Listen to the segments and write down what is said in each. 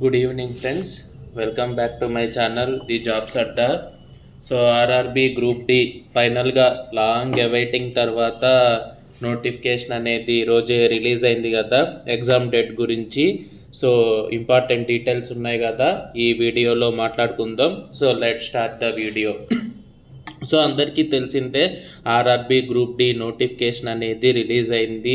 Good evening, friends. Welcome back to my channel, The Jobs Adda. So RRB group D ఫైనల్గా long awaiting తర్వాత notification అనేది ఈరోజే release అయింది కదా exam date గురించి. సో ఇంపార్టెంట్ డీటెయిల్స్ ఉన్నాయి కదా, ఈ వీడియోలో మాట్లాడుకుందాం. So let start the video. So అందరికీ తెలిసిందే ఆర్ఆర్బి గ్రూప్ డి నోటిఫికేషన్ అనేది రిలీజ్ అయింది.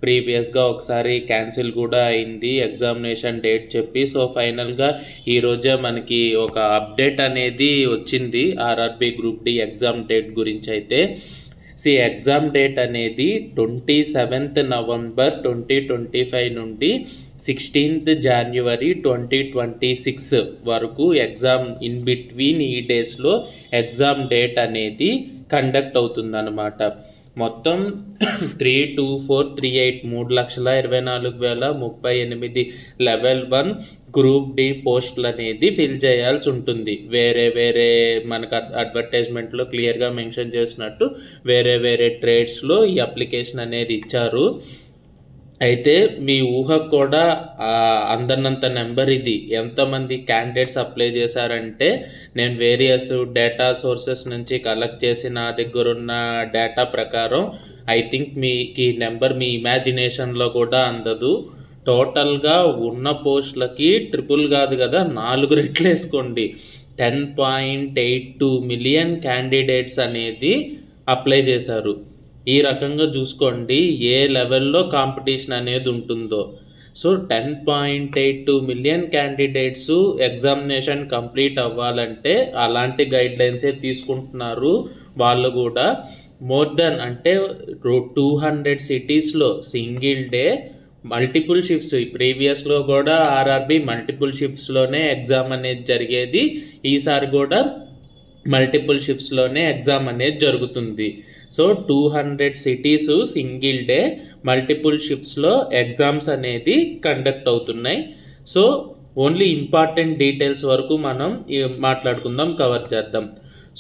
ప్రీవియస్గా ఒకసారి క్యాన్సిల్ కూడా అయింది ఎగ్జామినేషన్ డేట్ చెప్పి. సో ఫైనల్గా ఈరోజే మనకి ఒక అప్డేట్ అనేది వచ్చింది RRB group D exam date గురించి. అయితే ఎగ్జామ్ డేట్ అనేది 27th November 2025 నుండి 16th January 2026 వరకు ఎగ్జామ్ ఇన్ బిట్వీన్ ఈ డేస్లో ఎగ్జామ్ డేట్ అనేది కండక్ట్ అవుతుందన్నమాట. మొత్తం 32438 3,24,038 లెవెల్ 1 గ్రూప్ డి పోస్టులు అనేది ఫిల్ చేయాల్సి ఉంటుంది. వేరే మనకు అడ్వర్టైజ్మెంట్లో క్లియర్గా మెన్షన్ చేసినట్టు వేరే ట్రేడ్స్లో ఈ అప్లికేషన్ అనేది ఇచ్చారు. అయితే మీ ఊహకు కూడా అందనంత నెంబర్ ఇది. ఎంతమంది క్యాండిడేట్స్ అప్లై చేశారంటే, నేను వేరియస్ డేటా సోర్సెస్ నుంచి కలెక్ట్ చేసి నా దగ్గర ఉన్న డేటా ప్రకారం ఐ థింక్ మీకు ఈ నెంబర్ మీ ఇమాజినేషన్లో కూడా అందదు. టోటల్గా ఉన్న పోస్టులకి ట్రిపుల్ కాదు కదా, 4 రెట్లు వేసుకోండి. 10.82 మిలియన్ క్యాండిడేట్స్ అనేది అప్లై చేశారు. ఈ రకంగా చూసుకోండి ఏ లెవెల్లో కాంపిటీషన్ అనేది ఉంటుందో. So 10.82 million candidates examination complete అవ్వాలంటే అలాంటి గైడ్లైన్సే తీసుకుంటున్నారు వాళ్ళు కూడా. మోర్ దెన్ అంటే 200 సిటీస్లో సింగిల్ డే మల్టిపుల్ షిఫ్ట్స్. ప్రీవియస్లో కూడా ఆర్ఆర్బి మల్టిపుల్ షిఫ్ట్స్లోనే ఎగ్జామ్ అనేది జరిగేది. ఈసారి కూడా మల్టిపుల్ షిఫ్ట్స్లోనే ఎగ్జామ్ అనేది జరుగుతుంది. So 200 cities single day multiple షిఫ్ట్స్లో ఎగ్జామ్స్ అనేది కండక్ట్ అవుతున్నాయి. సో ఓన్లీ ఇంపార్టెంట్ డీటెయిల్స్ వరకు మనం మాట్లాడుకుందాం, కవర్ చేద్దాం.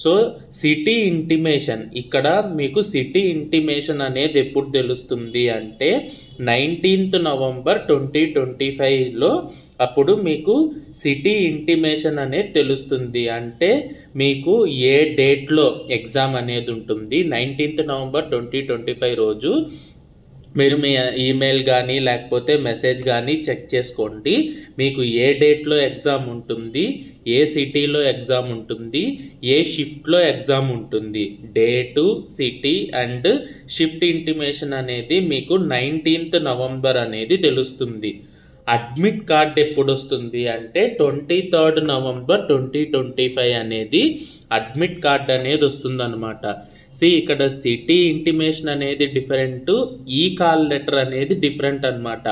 సో సిటీ ఇంటిమేషన్, ఇక్కడ మీకు సిటీ ఇంటిమేషన్ అనేది ఎప్పుడు తెలుస్తుంది అంటే 19th November 2025లో అప్పుడు మీకు సిటీ ఇంటిమేషన్ అనేది తెలుస్తుంది. అంటే మీకు ఏ డేట్లో ఎగ్జామ్ అనేది ఉంటుంది. 19th November 2025 రోజు మీరు మీ ఈమెయిల్ కానీ లేకపోతే మెసేజ్ కానీ చెక్ చేసుకోండి. మీకు ఏ డేట్లో ఎగ్జామ్ ఉంటుంది, ఏ సిటీలో ఎగ్జామ్ ఉంటుంది, ఏ షిఫ్ట్లో ఎగ్జామ్ ఉంటుంది. Date, city and shift intimation అనేది మీకు 19th November అనేది తెలుస్తుంది. అడ్మిట్ కార్డ్ ఎప్పుడు వస్తుంది అంటే 23rd November 2025 అనేది అడ్మిట్ కార్డ్ అనేది వస్తుంది అనమాట. ఇక్కడ సిటీ ఇంటిమేషన్ అనేది డిఫరెంట్, ఈ కాల్ లెటర్ అనేది డిఫరెంట్ అనమాట.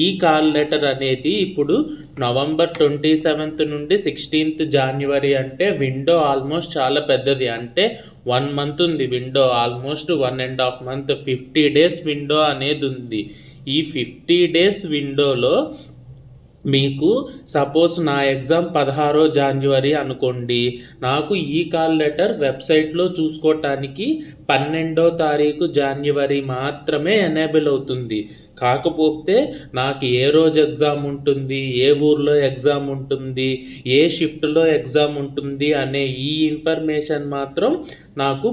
ఈ కాల్ లెటర్ అనేది ఇప్పుడు November 27th నుండి 16th January అంటే విండో ఆల్మోస్ట్ చాలా పెద్దది. అంటే 1 month ఉంది window, almost 1.5 month, 50 days window అనేది ఉంది. ఈ 50 days విండోలో మీకు సపోజ్ నా ఎగ్జామ్ 16వ January అనుకోండి, నాకు ఈ కాల్ లెటర్ వెబ్సైట్లో చూసుకోవటానికి 12వ January మాత్రమే ఎనేబుల్ అవుతుంది. కాకపోతే నాకు ఏ రోజు ఎగ్జామ్ ఉంటుంది, ఏ ఊర్లో ఎగ్జామ్ ఉంటుంది, ఏ షిఫ్ట్లో ఎగ్జామ్ ఉంటుంది అనే ఈ ఇన్ఫర్మేషన్ మాత్రం నాకు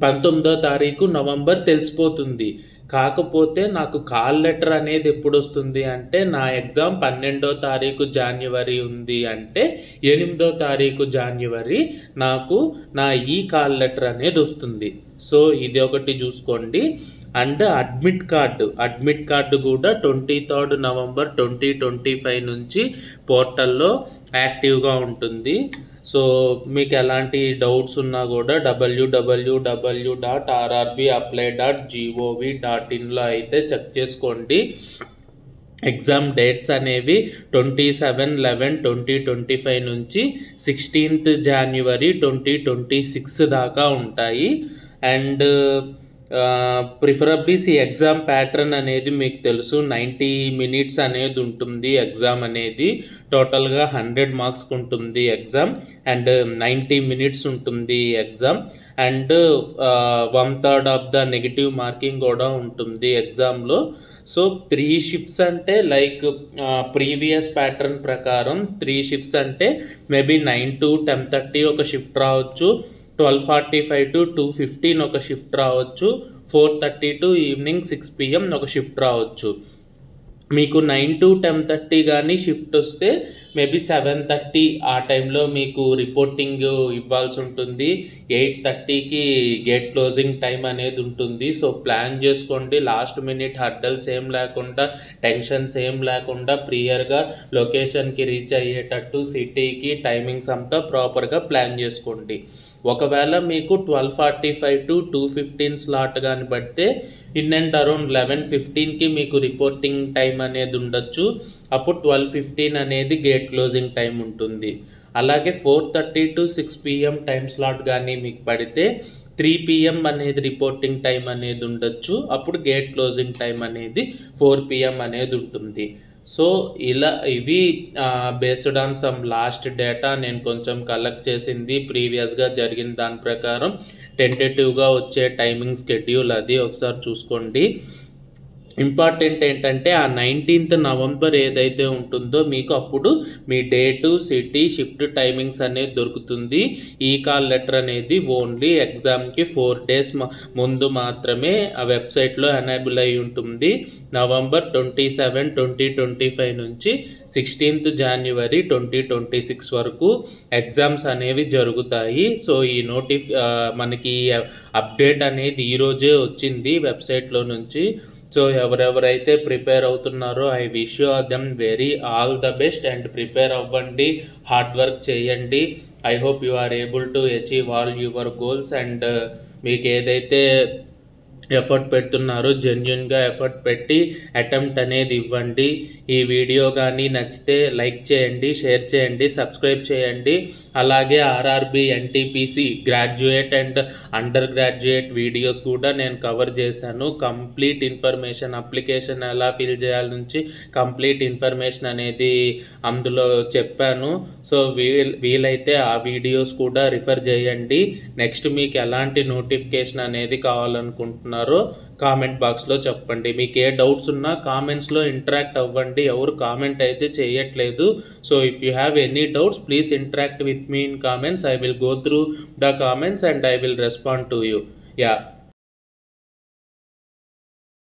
19వ November తెలిసిపోతుంది. కాకపోతే నాకు కాల్ లెటర్ అనేది ఎప్పుడు వస్తుంది అంటే నా ఎగ్జామ్ 12వ January ఉంది అంటే 8వ January నాకు నా ఈ కాల్ లెటర్ అనేది వస్తుంది. సో ఇది ఒకటి చూసుకోండి. అండ్ అడ్మిట్ కార్డు కూడా 23rd November 2025 నుంచి పోర్టల్లో యాక్టివ్గా ఉంటుంది. సో మీకు ఎలాంటి డౌట్స్ ఉన్నా కూడా www.rrbapply.gov.in అయితే చెక్ చేసుకోండి. ఎగ్జామ్ డేట్స్ అనేవి 27/11/2025 నుంచి 16th January 2026 దాకా ఉంటాయి. అండ్ ప్రిఫరబ్లీస్ ఈ ఎగ్జామ్ ప్యాటర్న్ అనేది మీకు తెలుసు, 90 minutes అనేది ఉంటుంది ఎగ్జామ్ అనేది. టోటల్గా 100 మార్క్స్ ఉంటుంది ఎగ్జామ్ అండ్ 90 minutes ఉంటుంది exam and 1/3 of the negative marking కూడా ఉంటుంది ఎగ్జామ్లో. సో 3 shifts అంటే లైక్ ప్రీవియస్ ప్యాటర్న్ ప్రకారం 3 shifts అంటే మేబీ 9 to 10:30 ఒక షిఫ్ట్ రావచ్చు, 12:45 to 2:15 ఒక షిఫ్ట్ రావచ్చు, 4:30 to ఈవినింగ్ 6 PM ఒక షిఫ్ట్ రావచ్చు. మీకు 9 to 10:30 కానీ షిఫ్ట్ వస్తే మేబీ 7:30 ఆ టైంలో మీకు రిపోర్టింగ్ ఇవ్వాల్సి ఉంటుంది. 8:30కి గేట్ క్లోజింగ్ టైం అనేది ఉంటుంది. సో ప్లాన్ చేసుకోండి, లాస్ట్ మినిట్ హర్డల్స్ ఏం లేకుండా, టెన్షన్స్ ఏం లేకుండా ప్రియర్గా లొకేషన్కి రీచ్ అయ్యేటట్టు సిటీకి టైమింగ్స్ అంతా ప్రాపర్గా ప్లాన్ చేసుకోండి. ఒకవేళ మీకు 12:45 to 2:15 స్లాట్ కానీ పడితే ఇన్ అండ్ అరౌండ్ 11:15కి మీకు రిపోర్టింగ్ టైం అనేది ఉండొచ్చు. అప్పుడు 12:15 అనేది గేట్ క్లోజింగ్ టైం ఉంటుంది. అలాగే 4:30 to 6 PM టైం స్లాట్ కానీ మీకు పడితే 3 PM అనేది రిపోర్టింగ్ టైం అనేది ఉండొచ్చు. అప్పుడు గేట్ క్లోజింగ్ టైం అనేది 4 PM అనేది ఉంటుంది. సో ఇవి based on some last data నేను కొంచెం కలెక్ట్ చేసింది, ప్రీవియస్గా జరిగిన దాని ప్రకారం టెంటేటివ్గా వచ్చే టైమింగ్ షెడ్యూల్ అది ఒకసారి చూసుకోండి. ఇంపార్టెంట్ ఏంటంటే ఆ 19th November ఏదైతే ఉంటుందో మీకు అప్పుడు మీ డేటు, సిటీ, షిఫ్ట్ టైమింగ్స్ అనేది దొరుకుతుంది. ఈ కాల్ లెటర్ అనేది ఓన్లీ ఎగ్జామ్కి 4 days ముందు మాత్రమే ఆ వెబ్సైట్లో ఎనేబుల్ అయి ఉంటుంది. November 27, 2025 నుంచి 16th January 2026 వరకు ఎగ్జామ్స్ అనేవి జరుగుతాయి. సో ఈ మనకి అప్డేట్ అనేది ఈరోజే వచ్చింది వెబ్సైట్లో నుంచి. సో ఎవరెవరైతే ప్రిపేర్ అవుతున్నారో I wish you them very all the best and prepare అవ్వండి, హార్డ్ వర్క్ చేయండి. I hope you are able to achieve all your goals and మీకు ఏదైతే ఎఫర్ట్ పెడుతున్నారో జెన్యున్గా ఎఫర్ట్ పెట్టి అటెంప్ట్ అనేది ఇవ్వండి. ఈ వీడియో కానీ నచ్చితే లైక్ చేయండి, షేర్ చేయండి, సబ్స్క్రైబ్ చేయండి. అలాగే RRB, NTPC graduate and under graduate videos కూడా నేను కవర్ చేశాను. కంప్లీట్ ఇన్ఫర్మేషన్, అప్లికేషన్ ఎలా ఫిల్ చేయాలి నుంచి కంప్లీట్ ఇన్ఫర్మేషన్ అనేది అందులో చెప్పాను. సో వీలైతే ఆ వీడియోస్ కూడా రిఫర్ చేయండి. నెక్స్ట్ మీకు ఎలాంటి నోటిఫికేషన్ అనేది కావాలనుకుంటున్నారో కామెంట్ బాక్స్లో చెప్పండి. మీకు ఏ డౌట్స్ ఉన్నా కామెంట్స్లో ఇంటరాక్ట్ అవ్వండి. ఎవరు కామెంట్ అయితే చేయట్లేదు. So if you have any doubts please interact with me in comments. I will go through the comments and I will respond to you. Yeah.